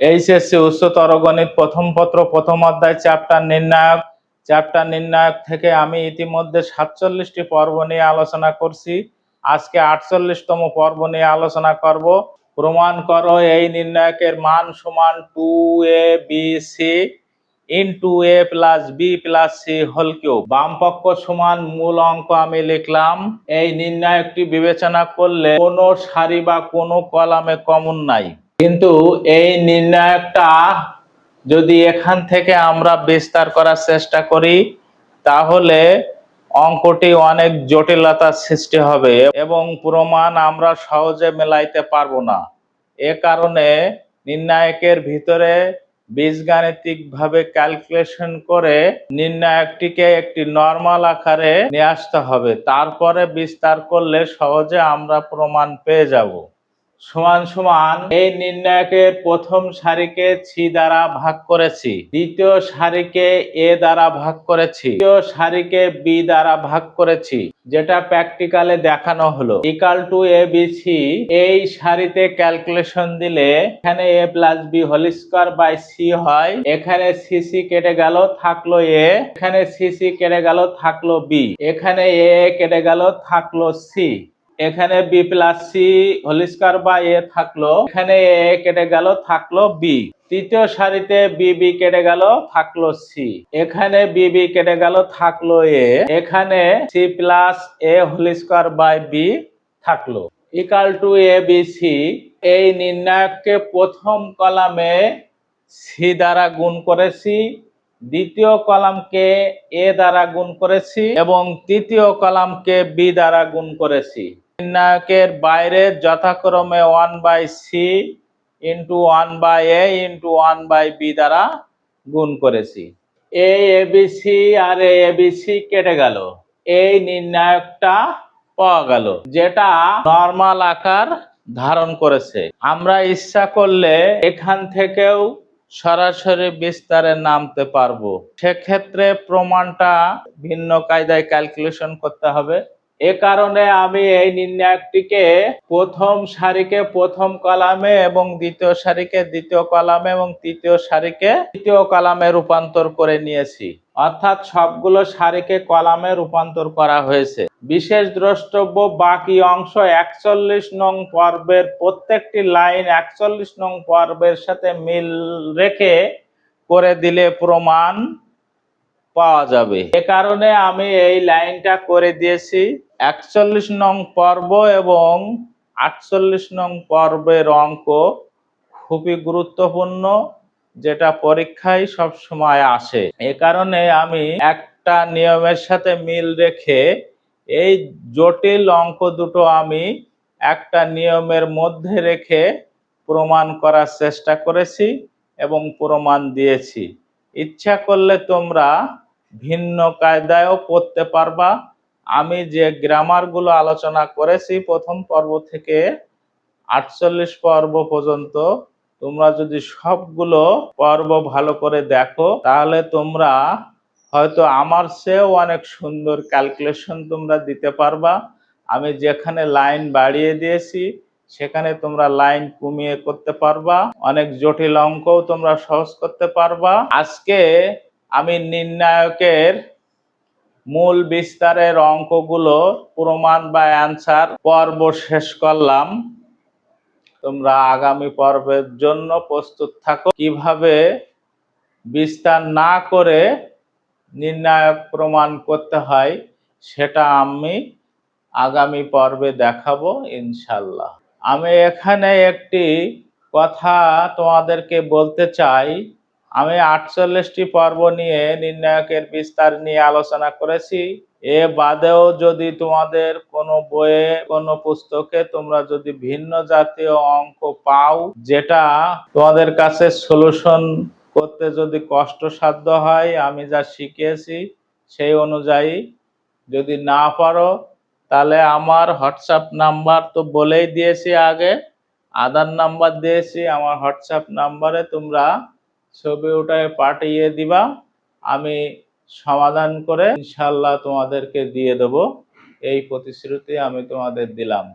HSC উচ্চতর গণিত প্রথম পত্র প্রথম অধ্যায় চ্যাপ্টার নির্ণায়ক থেকে আমি ইতিমধ্যে 47টি পর্ব নিয়ে আলোচনা করছি। আজকে 48তম পর্ব নিয়ে আলোচনা করব। প্রমাণ করো এই নির্ণায়কের মান সমান 2abc into a plus b plus c whole cube. বাম পক্ষ সমান মূল অঙ্ক আমি লিখলাম। এই নির্ণায়কটি বিবেচনা করলে কোনো সারি বা কোনো কলামে কমন নাই, কিন্তু এই নির্ণায়কটা যদি এখান থেকে আমরা বিস্তার করার চেষ্টা করি তাহলে অঙ্কটি অনেক জটিলতার সৃষ্টি হবে এবং প্রমাণ আমরা সহজে মেলাইতে পারবো না। এ কারণে নির্ণায়কের ভিতরে বীজগাণিতিকভাবে ক্যালকুলেশন করে নির্ণায়কটিকে একটি নরমাল আকারে নিয়ে আসতে হবে, তারপরে বিস্তার করলে সহজে আমরা প্রমাণ পেয়ে যাব। সমান সমান এই নির্ণায়কের প্রথম সারিকে সি দ্বারা ভাগ করেছি, দ্বিতীয় সারিকে এ দ্বারা ভাগ করেছি, তৃতীয় সারিকে বি দ্বারা ভাগ করেছি, যেটা প্র্যাকটিক্যালে দেখানো হলো equal to A B C. এই সারিতে ক্যালকুলেশন দিলে এখানে A plus B whole square by C হয়। এখানে সি সি কেটে গেল থাকলো এ, এখানে সি সি কেটে গেল থাকলো বি, এখানে এ কেটে গেল থাকলো সি, এখানে b plus c whole square বা এ থাকলো, এখানে এ কেটে গেল থাকলো বি। তৃতীয় সারিতে বি বি কেটে গেল থাকলো সি, এখানে বি বি কেটে গেল থাকলো এ, এখানে C plus A whole square by B থাকলো equal to A B C. এই নির্ণায়ককে প্রথম কলামে সি দ্বারা গুণ করেছি, দ্বিতীয় কলামকে এ দ্বারা গুণ করেছি এবং তৃতীয় কলামকে বি দ্বারা গুণ করেছি। নির্ণায়কের বাইরে যথাক্রমে 1/c into 1/a into 1/b দ্বারা গুণ করেছি। ABC আর ABC কেটে গেল, এই নির্ণায়কটা পাওয়া গেল, যেটা নরমাল আকার ধারণ করেছে। আমরা ইচ্ছা করলে এখান থেকেও সরাসরি বিস্তারে নামতে পারবো, সেক্ষেত্রে প্রমাণটা ভিন্ন কায়দায় ক্যালকুলেশন করতে হবে। এ কারণে আমি এই নির্ণায়কটিকে প্রথম সারিকে প্রথম কলামে এবং দ্বিতীয় সারিকে দ্বিতীয় কলামে এবং তৃতীয় সারিকে তৃতীয় কলামে রূপান্তর করে নিয়েছি, অর্থাৎ সবগুলো সারিকে কলামে রূপান্তর করা হয়েছে। বিশেষ দ্রষ্টব্য, বাকি অংশ 41 নং পর্বের প্রত্যেকটি লাইন 41 নং পর্বের সাথে মিল রেখে করে দিলে প্রমাণ পাওয়া যাবে। এ কারণে আমি এই লাইনটা করে দিয়েছি। 41 নং পর্ব এবং 48 নং পর্বের অঙ্ক খুবই গুরুত্বপূর্ণ, যেটা পরীক্ষায় সব সময় আসে। এ কারণে আমি একটা নিয়মের সাথে মিল রেখে এই জটিল অঙ্ক দুটো আমি একটা নিয়মের মধ্যে রেখে প্রমাণ করার চেষ্টা করেছি এবং প্রমাণ দিয়েছি। ইচ্ছা করলে তোমরা ভিন্ন কায়দায়ও পড়তে পারবা। আমি যে গ্রামারগুলো আলোচনা করেছি প্রথম পর্ব থেকে 48 পর্ব পর্যন্ত, তোমরা যদি সবগুলো পর্ব ভালো করে দেখো তাহলে তোমরা হয়তো আমার চেয়েও অনেক সুন্দর ক্যালকুলেশন তোমরা দিতে পারবা। আমি যেখানে লাইন বাড়িয়ে দিয়েছি সেখানে তোমরা লাইন কমিয়ে করতে পারবা, অনেক জটিল অঙ্কও তোমরা সহজ করতে পারবা। আজকে আমি নির্ণায়কের মূল বিস্তারের অঙ্কগুলো প্রমাণ বা অ্যান্সার পর্ব শেষ করলাম। তোমরা আগামী পর্বের জন্য প্রস্তুত থাকো। কিভাবে বিস্তার না করে নির্ণায়ক প্রমাণ করতে হয় সেটা আমি আগামী পর্বে দেখাবো ইনশাল্লাহ। আমি এখানে একটি কথা তোমাদেরকে বলতে চাই। আমি 48টি পর্ব নিয়ে নির্ণায়কের বিস্তার নিয়ে আলোচনা করেছি। এ বাদেও যদি তোমাদের কোনো বইয়ে কোনো পুস্তকে তোমরা যদি ভিন্ন জাতীয় অঙ্ক পাও, যেটা তোমাদের কাছে সলিউশন করতে যদি কষ্টসাধ্য হয়, আমি যা শিখিয়েছি সেই অনুযায়ী যদি না পারো তাহলে আমার হোয়াটসঅ্যাপ নাম্বার তো বলেই দিয়েছি, আগে আধার নাম্বার দিয়েছি, আমার হোয়াটসঅ্যাপ নাম্বারে তোমরা ছবি উঠায় পাঠিয়ে দিবা, আমি সমাধান করে ইনশাল্লাহ তোমাদেরকে দিয়ে দেব। এই প্রতিশ্রুতি আমি তোমাদের দিলাম।